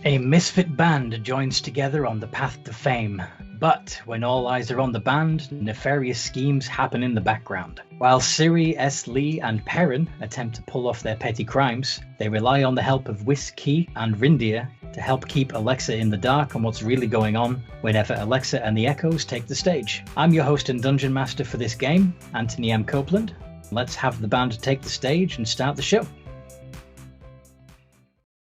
A misfit band joins together on the path to fame. But when all eyes are on the band, nefarious schemes happen in the background. While Siri, Lee, and Peren attempt to pull off their petty crimes, they rely on the help of Wiss Ki and Rindir to help keep Alexa in the dark on what's really going on whenever Alexa and the Echoes take the stage. I'm your host and dungeon master for this game, Anthony M. Copeland. Let's have the band take the stage and start the show.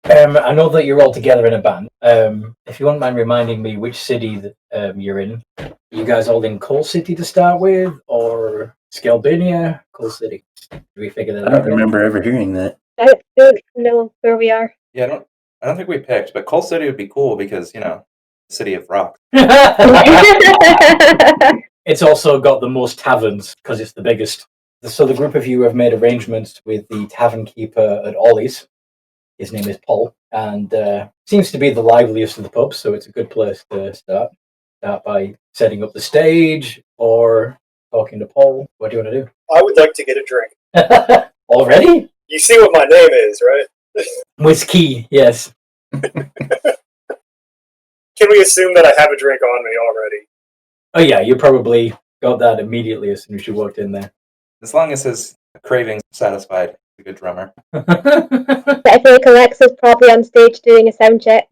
I know that you're all together in a band. If you wouldn't mind reminding me which city that you're in. You guys all in Coal City to start with, or Scalbania? Coal City. Do we figure that out? I don't remember ever hearing that. I don't know where we are. Yeah, I don't think we picked, but Coal City would be cool because, the city of rock. It's also got the most taverns because it's the biggest. So the group of you have made arrangements with the tavern keeper at Ollie's. His name is Paul, and seems to be the liveliest of the pubs, so it's a good place to start. Start by setting up the stage or talking to Paul. What do you want to do? I would like to get a drink. Already? You see what my name is, right? Wiss Ki, yes. Can we assume that I have a drink on me already? Oh yeah, you probably got that immediately as soon as you walked in there. As long as his craving's satisfied, he's a good drummer. I feel like Alexa's probably on stage doing a sound check.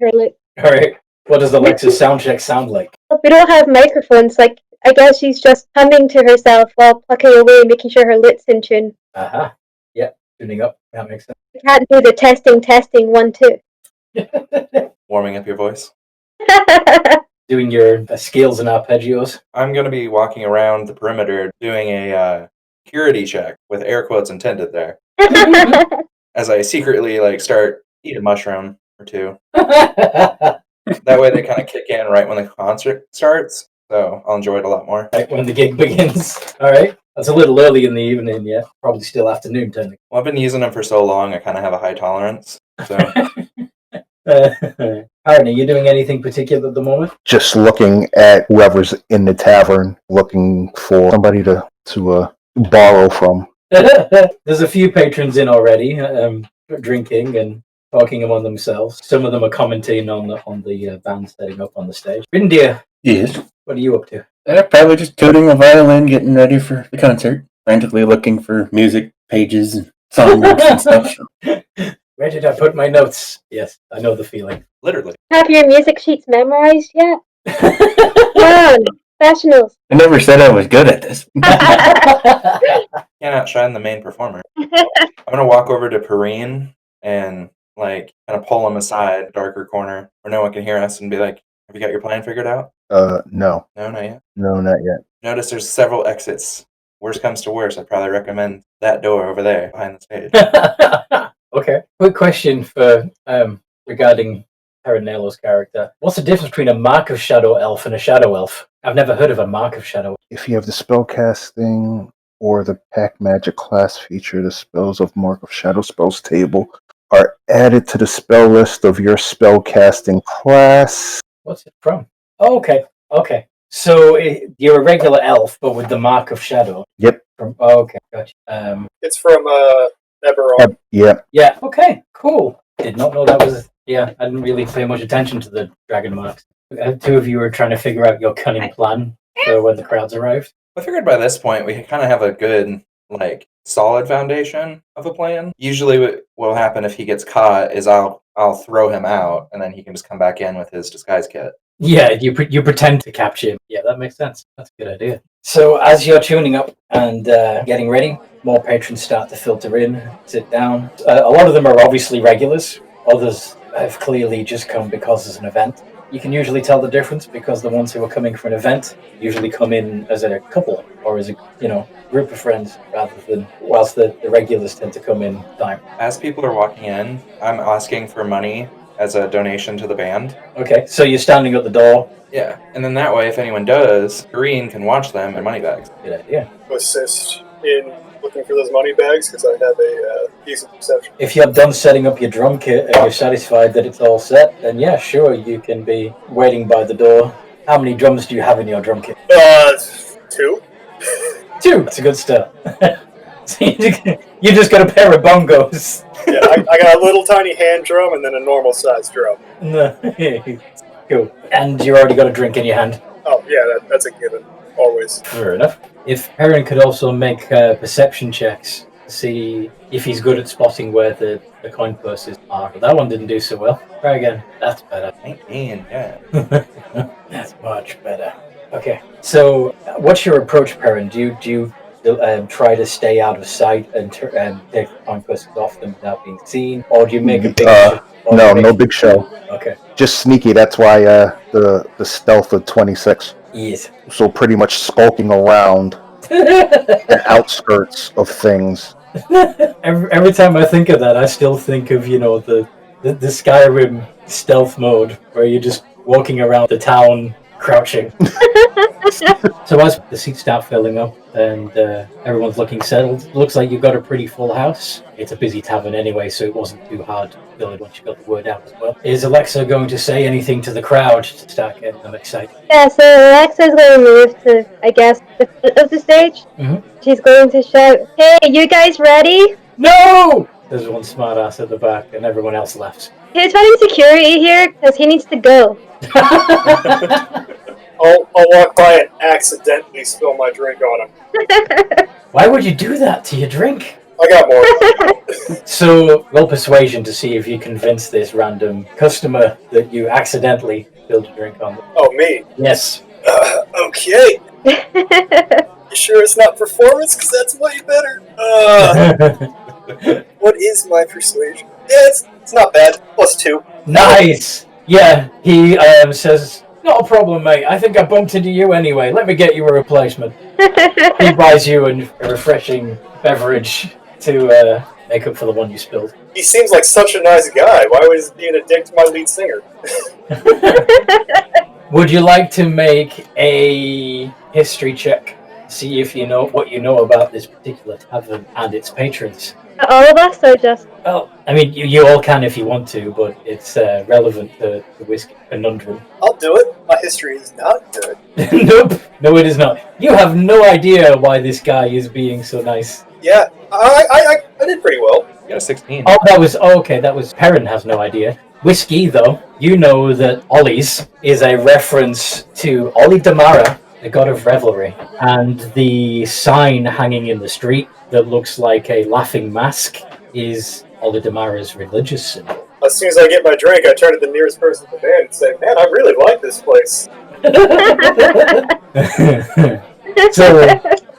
Alright, what does Alexa's sound check sound like? We don't have microphones, I guess she's just humming to herself while plucking away, making sure her lut's in tune. Aha, yeah, tuning up, that makes sense. We can't do the testing 1, 2. Warming up your voice. Doing your scales and arpeggios. I'm going to be walking around the perimeter doing a security check, with air quotes intended there, as I secretly start eating a mushroom or two. That way they kind of kick in right when the concert starts, so I'll enjoy it a lot more. Right when the gig begins. Alright, that's a little early in the evening, yeah. Probably still afternoon, technically. Well, I've been using them for so long, I kind of have a high tolerance, so... Aaron, are you doing anything particular at the moment? Just looking at whoever's in the tavern, looking for somebody to borrow from. There's a few patrons in already, drinking and talking among themselves. Some of them are commenting on the band setting up on the stage. Rindir, Yes. what are you up to? Probably just tuning a violin, getting ready for the concert. Frantically looking for music pages and songbooks and stuff. Where did I put my notes? Yes, I know the feeling. Literally. Have your music sheets memorized yet? Come on, professionals. I never said I was good at this. Can't outshine the main performer. I'm going to walk over to Peren and kind of pull him aside, darker corner, where no one can hear us, and be like, have you got your plan figured out? No. No, not yet. No, not yet. Notice there's several exits. Worst comes to worst, I'd probably recommend that door over there behind the stage. Okay. Quick question for regarding Perenello's character. What's the difference between a Mark of Shadow Elf and a Shadow Elf? I've never heard of a Mark of Shadow. If you have the spellcasting or the Pack Magic class feature, the spells of Mark of Shadow spells table are added to the spell list of your spellcasting class. What's it from? Oh, okay. So you're a regular elf, but with the Mark of Shadow. Yep. Okay, gotcha. It's from Eberron. Yeah. Yeah, okay, cool. Did not know that was... Yeah, I didn't really pay much attention to the dragon marks. Two of you were trying to figure out your cunning plan for when the crowds arrived. I figured by this point we kind of have a good, solid foundation of a plan. Usually what will happen if he gets caught is I'll throw him out, and then he can just come back in with his disguise kit. Yeah, you pretend to capture him. Yeah, that makes sense. That's a good idea. So as you're tuning up and getting ready, more patrons start to filter in, sit down. A lot of them are obviously regulars. Others have clearly just come because there's an event. You can usually tell the difference because the ones who are coming for an event usually come in as a couple or as a group of friends rather than whilst the regulars tend to come in time. As people are walking in, I'm asking for money as a donation to the band. Okay, so you're standing at the door. Yeah, and then that way, if anyone does, Green can watch them in money bags. Good idea. Assist in looking for those money bags because I have a decent perception. If you're done setting up your drum kit and you're satisfied that it's all set, then yeah, sure, you can be waiting by the door. How many drums do you have in your drum kit? 2. 2. That's a good start. So you just got a pair of bongos. Yeah, I got a little tiny hand drum and then a normal sized drum. Cool. And you already got a drink in your hand. Oh, yeah, that's a given. Always. Fair enough. If Peren could also make perception checks to see if he's good at spotting where the coin purses are. But that one didn't do so well. Try again. That's better. 19, yeah. That's much better. Okay. So, what's your approach, Peren? Do you try to stay out of sight and take the coin purses off them without being seen, or do you make a big? No big show. Okay. Just sneaky. That's why the stealth of 26. Yes. So pretty much skulking around the outskirts of things. Every time I think of that, I still think of the Skyrim stealth mode where you're just walking around the town crouching. So as the seats start filling up and everyone's looking settled, looks like you've got a pretty full house. It's a busy tavern anyway, so it wasn't too hard to fill it once you got the word out as well. Is Alexa going to say anything to the crowd to start getting them excited? Yeah, so Alexa's going to move to, I guess, the foot of the stage. Mm-hmm. She's going to shout, "Hey, you guys ready?" No! There's one smartass at the back and everyone else left. He's running security here because he needs to go. I'll walk by and accidentally spill my drink on him. Why would you do that to your drink? I got more. So, roll persuasion to see if you convince this random customer that you accidentally spilled your drink on them. Oh, me? Yes. Okay. You sure it's not performance? Because that's way better. What is my persuasion? Yeah, it's not bad. +2. Nice! Yeah, he says, "Not a problem, mate. I think I bumped into you anyway. Let me get you a replacement." He buys you a refreshing beverage to make up for the one you spilled. He seems like such a nice guy. Why was he being a dick to my lead singer? Would you like to make a history check? See if you know what you know about this particular tavern and its patrons. All of us, or just? Well, I mean, you all can if you want to, but it's relevant to the Wiss Ki conundrum. I'll do it. My history is not good. Nope. No, it is not. You have no idea why this guy is being so nice. Yeah, I did pretty well. You got a 16. Oh, that was Peren has no idea. Wiss Ki, though, you know that Ollie's is a reference to Ollie Damara, the god of revelry, and the sign hanging in the street that looks like a laughing mask is Ollie Damara's religious symbol. As soon as I get my drink, I turn to the nearest person in the band and say, "Man, I really like this place." So,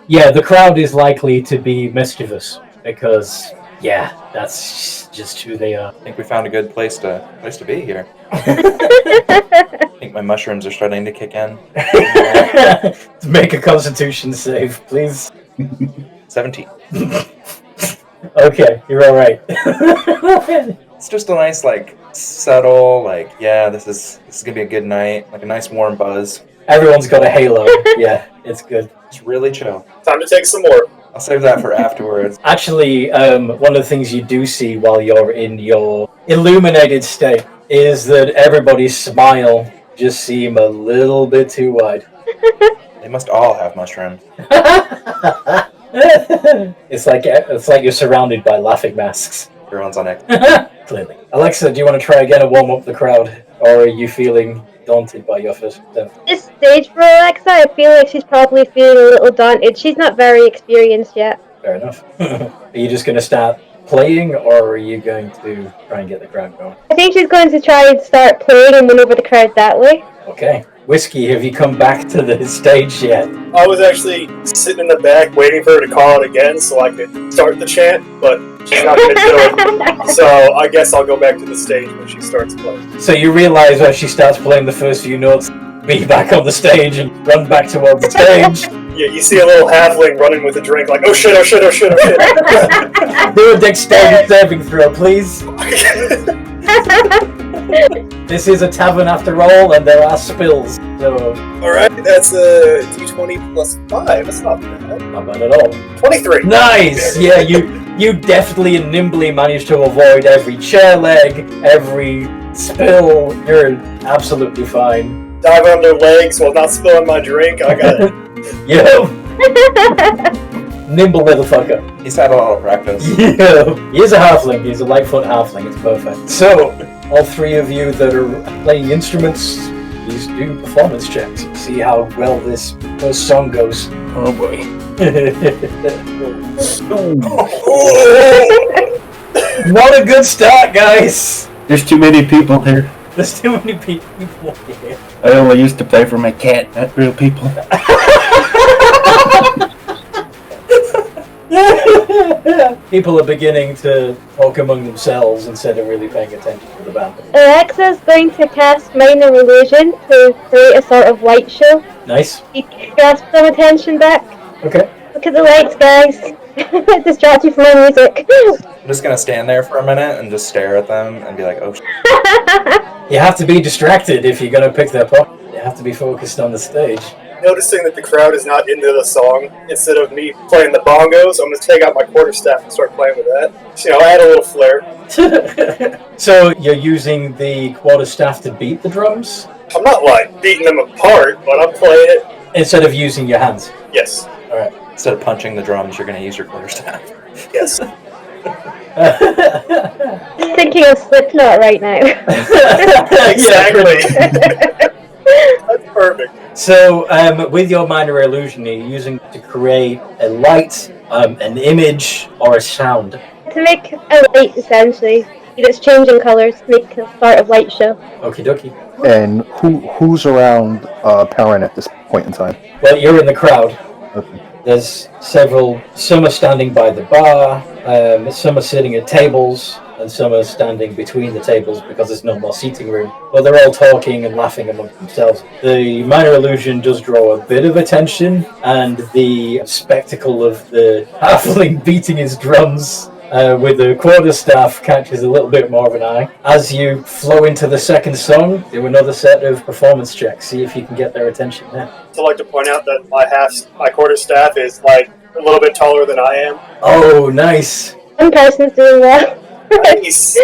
yeah, the crowd is likely to be mischievous because, yeah, that's just who they are. I think we found a good place to be here. I think my mushrooms are starting to kick in. Make a constitution save, please. 17. Okay, you're all right. It's just a nice, subtle, this is gonna be a good night, like a nice warm buzz. Everyone's got a halo. Yeah, it's good. It's really chill. Time to take some more. I'll save that for afterwards. Actually, one of the things you do see while you're in your illuminated state is that everybody's smile just seem a little bit too wide. They must all have mushrooms. It's like you're surrounded by laughing masks. Everyone's on it. Clearly. Alexa, do you want to try again and warm up the crowd? Or are you feeling daunted by your first attempt? This stage for Alexa, I feel like she's probably feeling a little daunted. She's not very experienced yet. Fair enough. Are you just going to start playing, or are you going to try and get the crowd going? I think she's going to try and start playing and win over the crowd that way. Okay. Wiss Ki, have you come back to the stage yet? I was actually sitting in the back waiting for her to call it again so I could start the chant, but she's not going to do it. So I guess I'll go back to the stage when she starts playing. So you realise when she starts playing the first few notes, be back on the stage and run back towards the stage. Yeah, you see a little halfling running with a drink like, oh shit, oh shit, oh shit, oh shit. Do a dexterity saving throw, please. This is a tavern after all, and there are spills, so... Alright, that's a d20 plus 5. That's not bad. Not bad at all. 23. Nice! Yeah, you deftly and nimbly managed to avoid every chair leg, every spill. You're absolutely fine. Dive under legs while not spilling my drink. I got it. Yo! nimble motherfucker. He's had a lot of practice. Yeah, he is a halfling. He's a lightfoot halfling. It's perfect. So, all three of you that are playing instruments, please do performance checks. See how well this first song goes. Oh boy. Not a good start, guys. There's too many people here. There's too many people here. I only used to play for my cat, not real people. People are beginning to talk among themselves instead of really paying attention to the band. Alexa's going to cast Minor Illusion to create a sort of light show. Nice. You grasp some attention back. Okay. Look at the lights, guys. Distract you from my music. I'm just gonna stand there for a minute and just stare at them and be like, oh shit. You have to be distracted if you're going to pick their pocket. You have to be focused on the stage. Noticing that the crowd is not into the song, instead of me playing the bongos, I'm going to take out my quarterstaff and start playing with that. Add a little flair. So you're using the quarterstaff to beat the drums I'm not, beating them apart, but I'm playing it. instead of using your hands. Yes. All right. Instead of punching the drums, you're gonna use your quarterstaff. Yes. Thinking of Slipknot right now. Exactly. That's perfect. So, with your minor illusion, you're using it to create a light, an image, or a sound. To make a light, essentially. It's changing colours to make a sort of light show. Okie dokie. And who's around Peren at this point in time? Well, you're in the crowd. Okay. There's several. Some are standing by the bar. Some are sitting at tables, and some are standing between the tables because there's no more seating room. But they're all talking and laughing amongst themselves. The minor illusion does draw a bit of attention, and the spectacle of the halfling beating his drums with the quarterstaff catches a little bit more of an eye. As you flow into the second song, do another set of performance checks. See if you can get their attention there. So I'd like to point out that my quarterstaff is a little bit taller than I am. Oh, nice. One person's doing well. Nice.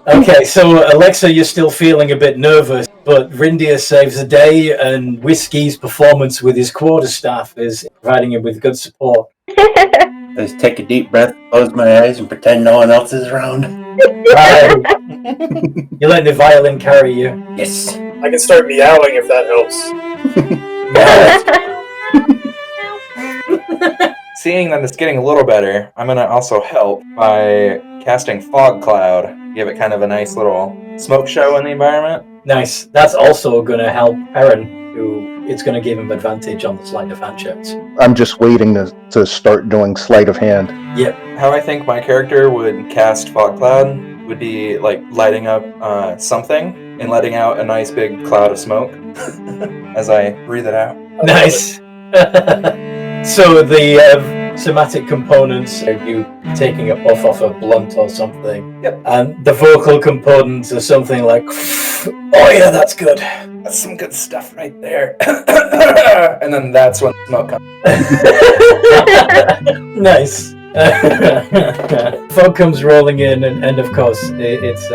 Okay, so Alexa, you're still feeling a bit nervous, but Rindir saves the day, and Wiss Ki's performance with his quarterstaff is providing him with good support. Just take a deep breath, close my eyes, and pretend no one else is around. Right. You're letting the violin carry you. Yes. I can start meowing if that helps. Seeing that it's getting a little better, I'm gonna also help by casting Fog Cloud. Give it kind of a nice little smoke show in the environment. Nice. That's also going to help Peren, who it's going to give him advantage on the sleight of hand checks. I'm just waiting to start doing sleight of hand. Yep. How I think my character would cast Fog Cloud would be lighting up something and letting out a nice big cloud of smoke as I breathe it out. Nice. So the somatic components are you taking a puff off a blunt or something. Yep. And the vocal components are something like, oh yeah, that's good. That's some good stuff right there. And then that's when the smoke comes. Nice. Fog comes rolling in, and of course, it's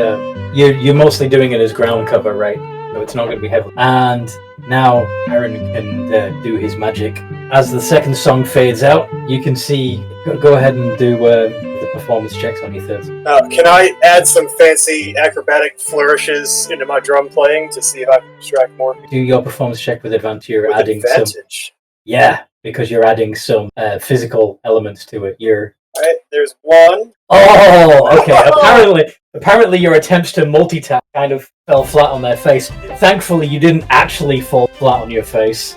you're mostly doing it as ground cover, right? So it's not going to be heavy. And now Aaron can do his magic. As the second song fades out, you can see. Go ahead and do the performance checks on your third. Can I add some fancy acrobatic flourishes into my drum playing to see if I can distract more people? Do your performance check with advantage. You're With adding some. advantage. Yeah, because you're adding some physical elements to it. You're. All right, there's one. Oh, okay. Apparently, your attempts to multitask kind of fell flat on their face. Thankfully, you didn't actually fall flat on your face.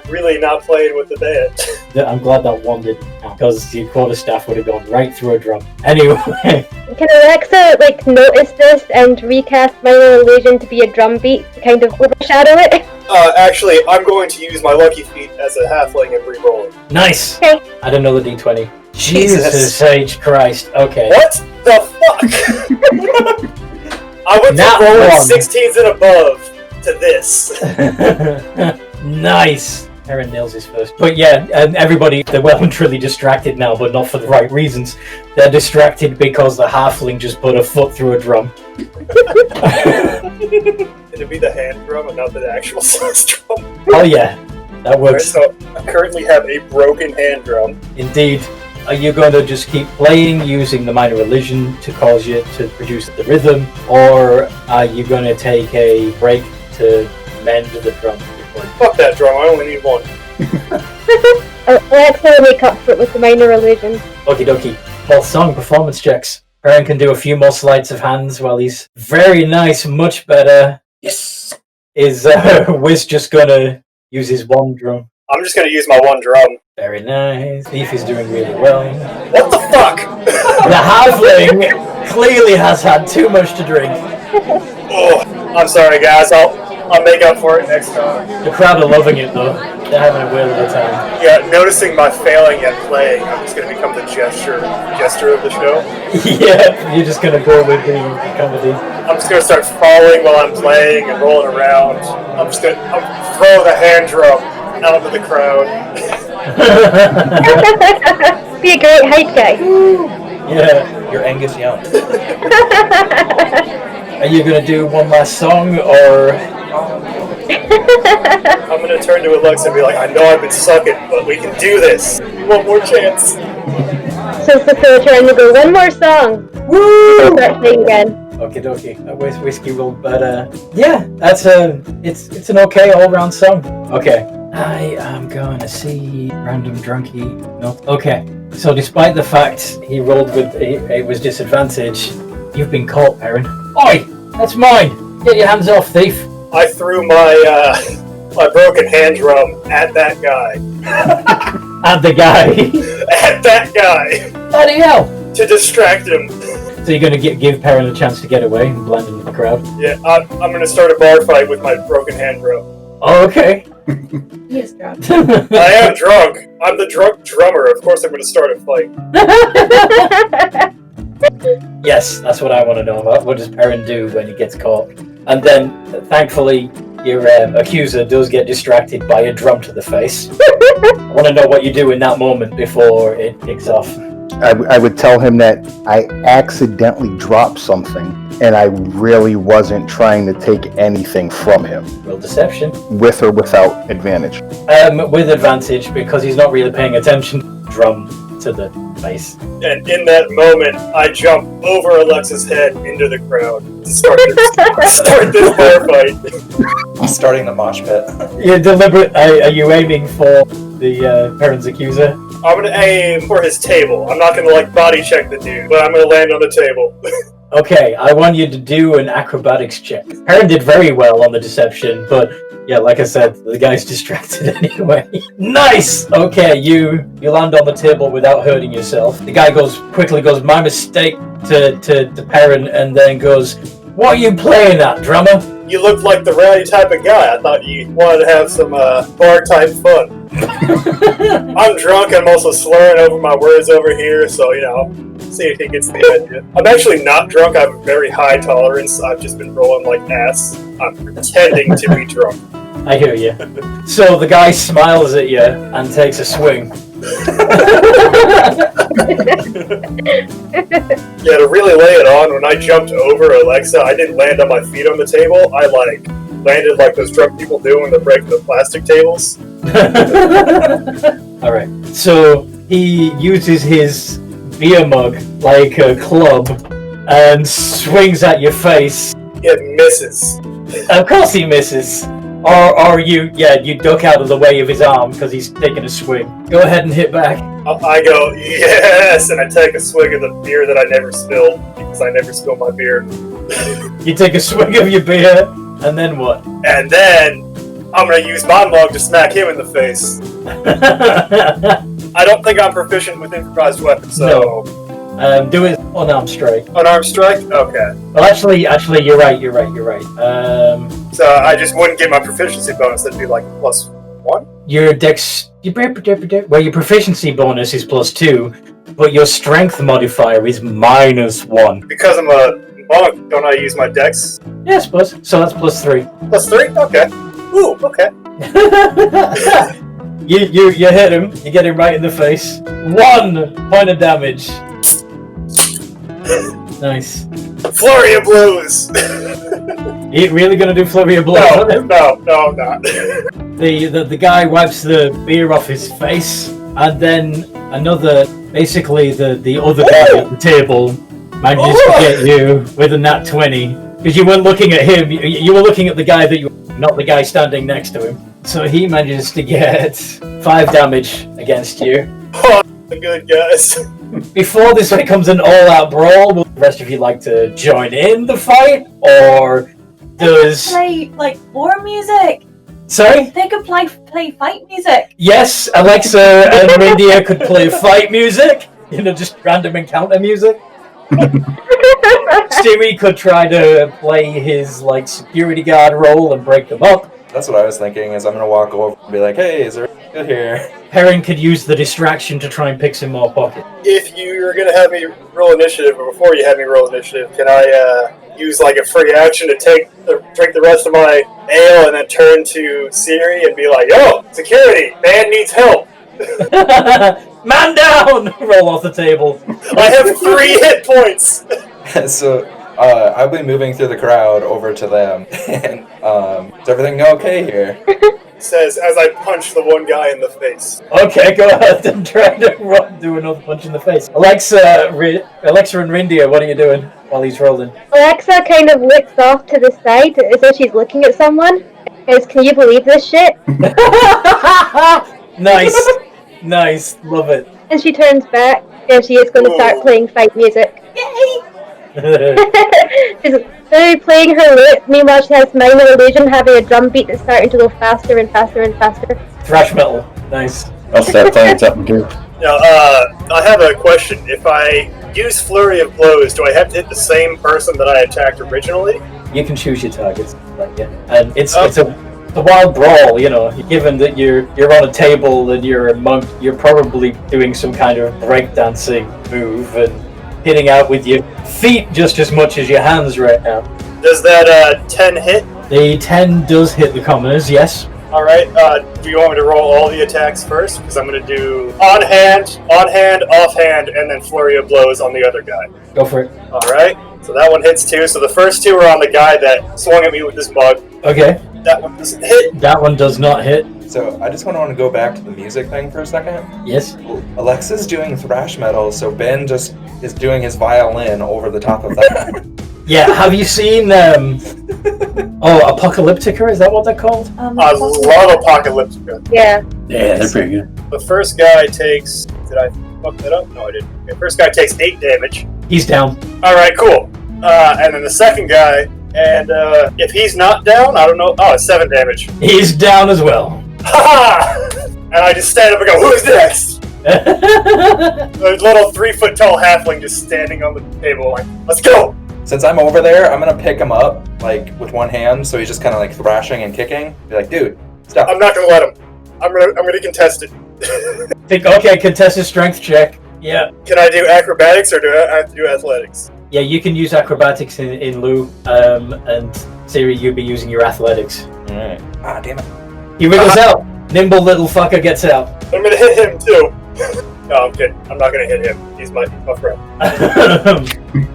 Really not playing with the band. I'm glad that one didn't count, because your quarterstaff would have gone right through a drum. Anyway. Can Alexa notice this and recast Minor Illusion to be a drum beat to kind of overshadow it? Actually, I'm going to use my lucky feet as a halfling and re-roll it. Nice! Okay. Add another d20. Jesus. Jesus H. Christ. Okay. What the fuck? I went Not from rolling one. 16s and above to this. Nice! Aaron nails his first. But yeah, everybody, they're well and truly distracted now, but not for the right reasons. They're distracted because the halfling just put a foot through a drum. It'd be the hand drum and not the actual size drum. Oh yeah. That works. So I currently have a broken hand drum. Indeed. Are you going to just keep playing using the minor illusion to cause you to produce the rhythm, or are you going to take a break to mend the drum? Fuck that drum, I only need one. Alexa will make up for it with the minor illusion. Okie dokie. Both song performance checks. Peren can do a few more sleights of hands while he's very nice, much better. Yes. Is Wiss just going to use his one drum? I'm just gonna use my one drum. Very nice. Thief is doing really well. What the fuck? The halfling clearly has had too much to drink. Oh, I'm sorry guys, I'll make up for it next time. The crowd are loving it though. They're having a whale of a time. Yeah, noticing my failing at playing, I'm just gonna become the jester of the show. Yeah, you're just gonna go with the comedy. I'm just gonna start falling while I'm playing and rolling around. I'm throw the hand drum out into the crowd. Be a great height guy. Yeah. You're Angus Young. Are you gonna do one last song, or? I'm gonna turn to Alexa and be like, I know I've been sucking, but we can do this. One more chance. So trying to go one more song. Woo! Start playing again. Okie dokie. Whiskey will, but yeah, it's an okay all-round song. Okay. I am gonna see random drunkie. No. Okay. So despite the fact he rolled with it was disadvantage, you've been caught, Peren. Oi! That's mine! Get your hands off, thief! I threw my my broken hand drum at that guy. At the guy! At that guy! Bloody hell! To distract him. So you're gonna give Peren a chance to get away and blend into the crowd? Yeah, I'm gonna start a bar fight with my broken hand drum. Oh, okay. He is drunk. I am drunk. I'm the drunk drummer. Of course I'm gonna start a fight. Yes, that's what I want to know about. What does Peren do when he gets caught? And then, thankfully, your accuser does get distracted by a drum to the face. I want to know what you do in that moment before it kicks off. I would tell him that I accidentally dropped something, and I really wasn't trying to take anything from him. Roll deception. With or without advantage? With advantage, because he's not really paying attention. Drum to the face. And in that moment, I jump over Alexa's head into the crowd to start this bar fight. Starting the mosh pit. You're deliberate. Are you aiming for the Peren's accuser? I'm gonna aim for his table. I'm not gonna body check the dude, but I'm gonna land on the table. Okay, I want you to do an acrobatics check. Peren did very well on the deception, but yeah, like I said, the guy's distracted anyway. Nice! Okay, you land on the table without hurting yourself. The guy quickly goes, my mistake to Peren, and then goes, what are you playing at, drummer? You look like the rowdy type of guy. I thought you wanted to have some bar type fun. I'm drunk, I'm also slurring over my words over here, so, see if he gets the idea. I'm actually not drunk, I have a very high tolerance. I've just been rolling like ass. I'm pretending to be drunk. I hear you. So the guy smiles at you and takes a swing. Yeah, to really lay it on, when I jumped over Alexa, I didn't land on my feet on the table. I landed like those drunk people do when they're breaking the plastic tables. Alright, so he uses his beer mug like a club and swings at your face. It misses. Of course he misses. Or you duck out of the way of his arm because he's taking a swing. Go ahead and hit back. I go, yes, and I take a swig of the beer that I never spilled, because I never spill my beer. You take a swig of your beer, and then what? And then, I'm gonna use my mug to smack him in the face. I don't think I'm proficient with improvised weapons, so... No. Do it unarmed strike. Unarmed strike? Okay. Well, actually, you're right. So I just wouldn't get my proficiency bonus, that'd be like +1? Your your proficiency bonus is +2, but your strength modifier is -1. Because I'm a monk, don't I use my dex? Yeah, I suppose. So that's +3. +3? Okay. Ooh, okay. You hit him. You get him right in the face. 1 point of damage. Nice. Flurry of blows! You really gonna do flurry of blows on him? No, I'm not. The guy wipes the beer off his face, and then basically the other guy at the table manages to get you with a nat 20. Because you weren't looking at him, you were looking at the guy not the guy standing next to him. So he manages to get 5 damage against you. Oh, good guys. Before this becomes an all-out brawl, will the rest of you like to join in the fight, or does... Play, like, war music. Sorry? They could play fight music. Yes, Alexa and Rindir could play fight music, just random encounter music. Siri could try to play his security guard role and break them up. That's what I was thinking, is I'm going to walk over and be like, hey, is there good here? Peren could use the distraction to try and pick some more pocket. If you're going to have me roll initiative, or before you have me roll initiative, can I use a free action to drink the rest of my ale and then turn to Siri and be like, yo, security, man needs help. Man down! Roll off the table. I have 3 hit points. So I'll be moving through the crowd over to them. And is everything okay here? Says as I punch the one guy in the face. Okay, go ahead and try to do another punch in the face. Alexa and Rindir, what are you doing while he's rolling? Alexa kind of looks off to the side as though she's looking at someone. Guys, can you believe this shit? Nice, love it. And she turns back and she is going to start playing fight music. Yay! She's literally playing her lute. Meanwhile, she has minor illusion having a drum beat that's starting to go faster and faster and faster. Thrash metal, nice. I'll start playing something too. Now, I have a question. If I use Flurry of Blows, do I have to hit the same person that I attacked originally? You can choose your targets, and it's a wild brawl. Given that you're on a table and you're a monk, you're probably doing some kind of breakdancing move and hitting out with your feet just as much as your hands right now. Does that 10 hit? The 10 does hit the commoners, yes. Alright, do you want me to roll all the attacks first? Because I'm going to do on hand, off hand, and then Flurry of Blows on the other guy. Go for it. Alright, so that one hits 2. So the first 2 are on the guy that swung at me with this mug. Okay. That one doesn't hit. That one does not hit. So I just want to go back to the music thing for a second. Yes. Alexa's doing thrash metal, so Ben just is doing his violin over the top of that. Yeah, have you seen Apocalyptica, is that what they're called? I love Apocalyptica. Yeah. Yeah, they're pretty good. The first guy takes... Did I fuck that up? No, I didn't. Okay, first guy takes 8 damage. He's down. Alright, cool. And then the second guy, and if he's not down, I don't know... Oh, 7 damage. He's down as well. Ha! And I just stand up and go, who's next? A little 3-foot-tall halfling just standing on the table like, let's go! Since I'm over there, I'm going to pick him up, with one hand, so he's just kind of, thrashing and kicking. Be like, dude, stop. I'm not going to let him. I'm gonna contest it. Okay, contest a strength check. Yeah. Can I do acrobatics or do I have to do athletics? Yeah, you can use acrobatics in lieu, and Siri, you'll be using your athletics. Alright. Ah, damn it. He wiggles out. Nimble little fucker gets out. I'm gonna hit him too. No, I'm kidding. I'm not gonna hit him. He's my friend.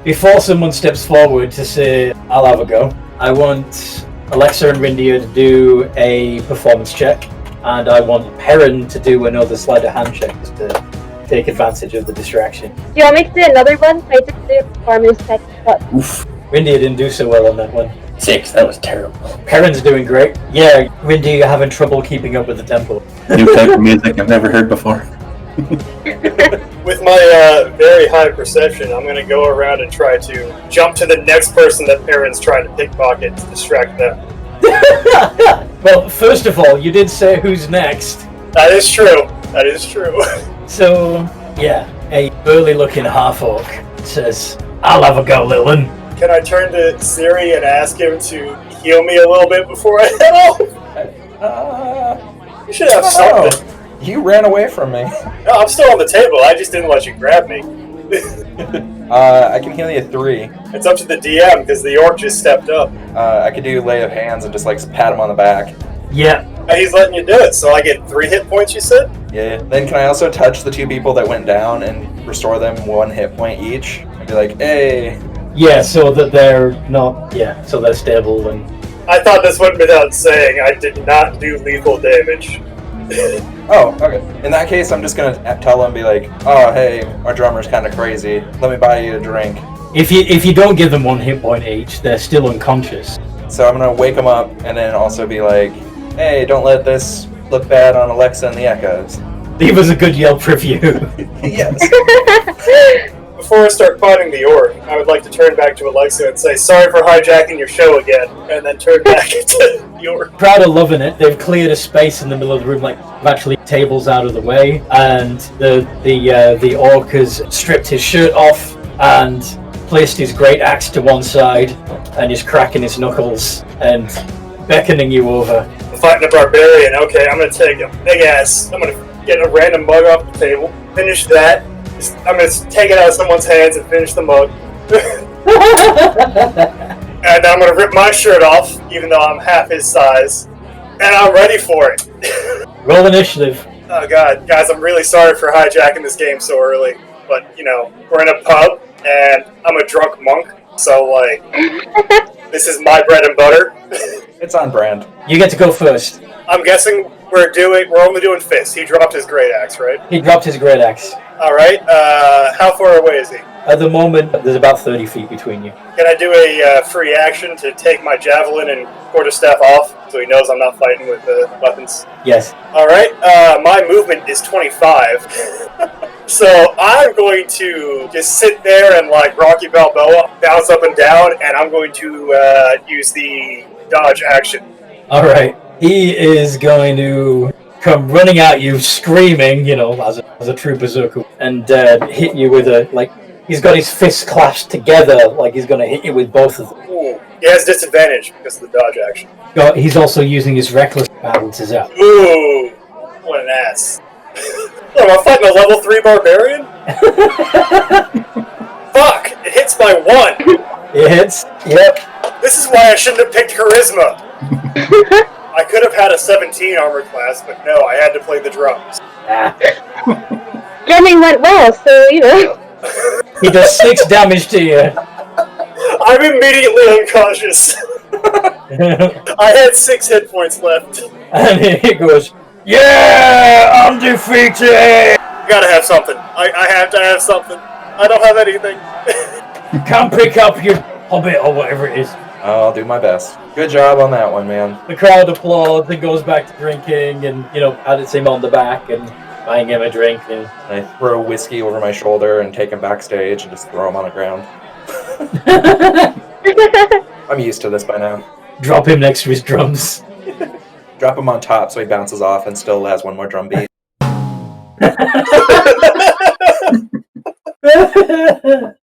Before someone steps forward to say, I'll have a go, I want Alexa and Rindir to do a performance check, and I want Peren to do another sleight of hand check just to take advantage of the distraction. Do you want me to do another one? I did do a performance check, but Oof. Rindir didn't do so well on that one. 6, that was terrible. Peren's doing great. Yeah, Rindir, you're having trouble keeping up with the tempo. New type of music I've never heard before. With my very high perception, I'm gonna go around and try to jump to the next person that Peren's trying to pickpocket to distract them. Well, first of all, you did say who's next. That is true. That is true. So, yeah, a burly-looking half-orc says, I'll have a go, little one. Can I turn to Siri and ask him to heal me a little bit before I head off? You should have something. You ran away from me. No, I'm still on the table. I just didn't let you grab me. I can heal you 3. It's up to the DM because the orc just stepped up. I could do lay of hands and just pat him on the back. Yeah. And he's letting you do it, so I get 3 hit points, you said? Yeah. Then can I also touch the 2 people that went down and restore them 1 hit point each? And be like, hey. Yeah, so that they're not, so they're stable and I thought this went without saying. I did not do lethal damage. Oh, okay. In that case, I'm just gonna tell them, be like, "Oh, hey, our drummer's kind of crazy. Let me buy you a drink." If you don't give them 1 hit point each, they're still unconscious. So I'm gonna wake them up and then also be like, "Hey, don't let this look bad on Alexa and the Echoes." Leave us a good Yelp review. Yes. Before I start fighting the orc, I would like to turn back to Alexa and say, sorry for hijacking your show again, and then turn back into the orc. Crowd are loving it. They've cleared a space in the middle of the room, like actually tables out of the way, and the orc has stripped his shirt off and placed his great axe to one side, and is cracking his knuckles and beckoning you over. I'm fighting a barbarian. Okay, I'm gonna take a big ass. I'm gonna get a random mug off the table, finish that. I'm gonna take it out of someone's hands and finish the mug. And I'm gonna rip my shirt off, even though I'm half his size. And I'm ready for it. Roll initiative. Oh god, guys, I'm really sorry for hijacking this game so early. But, you know, we're in a pub, and I'm a drunk monk, so, like, this is my bread and butter. It's on brand. You get to go first. I'm guessing we're only doing fists. He dropped his great axe, right? He dropped his great axe. Alright, how far away is he? At the moment, there's about 30 feet between you. Can I do a free action to take my javelin and quarterstaff off so he knows I'm not fighting with weapons? Yes. Alright, my movement is 25. So I'm going to just sit there and like Rocky Balboa, bounce up and down, and I'm going to use the dodge action. Alright. He is going to come running at you, screaming, you know, as a true berserker, and hit you with he's got his fists clasped together, like he's going to hit you with both of them. Ooh. He has disadvantage because of the dodge action. He's also using his reckless balances out. Ooh, what an ass. What, am I fighting a level 3 barbarian? Fuck, it hits by 1. It hits, yep. This is why I shouldn't have picked charisma. I could have had a 17 armor class, but no, I had to play the drums. Drumming went well, so, you know. He does 6 damage to you. I'm immediately unconscious. I had 6 hit points left. And he goes, yeah, I'm defeated! Gotta have something. I have to have something. I don't have anything. Come pick up your hobbit or whatever it is. I'll do my best. Good job on that one, man. The crowd applauds and goes back to drinking and, you know, patting him on the back and buying him a drink. And I throw whiskey over my shoulder and take him backstage and just throw him on the ground. I'm used to this by now. Drop him next to his drums. Drop him on top so he bounces off and still has one more drum beat.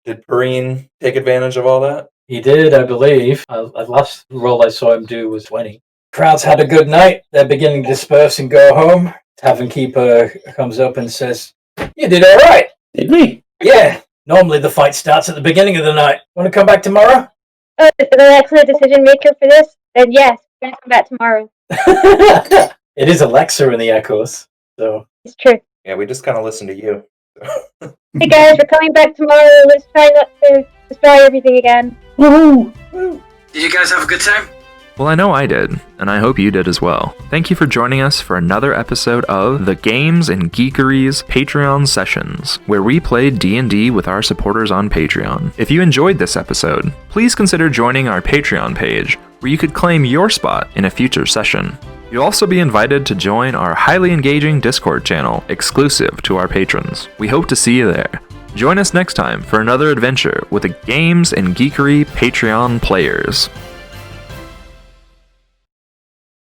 Did Peren take advantage of all that? He did, I believe. The last roll I saw him do was 20. Crowd's had a good night. They're beginning to disperse and go home. Tavern Keeper comes up and says, you did all right. Did we? Yeah. Normally the fight starts at the beginning of the night. Want to come back tomorrow? Oh, is Alexa the decision maker for this? Then yes, we're going to come back tomorrow. It is Alexa in the Echoes, so. It's true. Yeah, we just kind of listen to you. Hey guys, we're coming back tomorrow. Let's try not to destroy everything again. Woohoo! Did you guys have a good time? Well, I know I did, and I hope you did as well. Thank you for joining us for another episode of the Games and Geekery's Patreon Sessions, where we played D&D with our supporters on Patreon. If you enjoyed this episode, please consider joining our Patreon page, where you could claim your spot in a future session. You'll also be invited to join our highly engaging Discord channel, exclusive to our patrons. We hope to see you there. Join us next time for another adventure with the Games and Geekery Patreon players.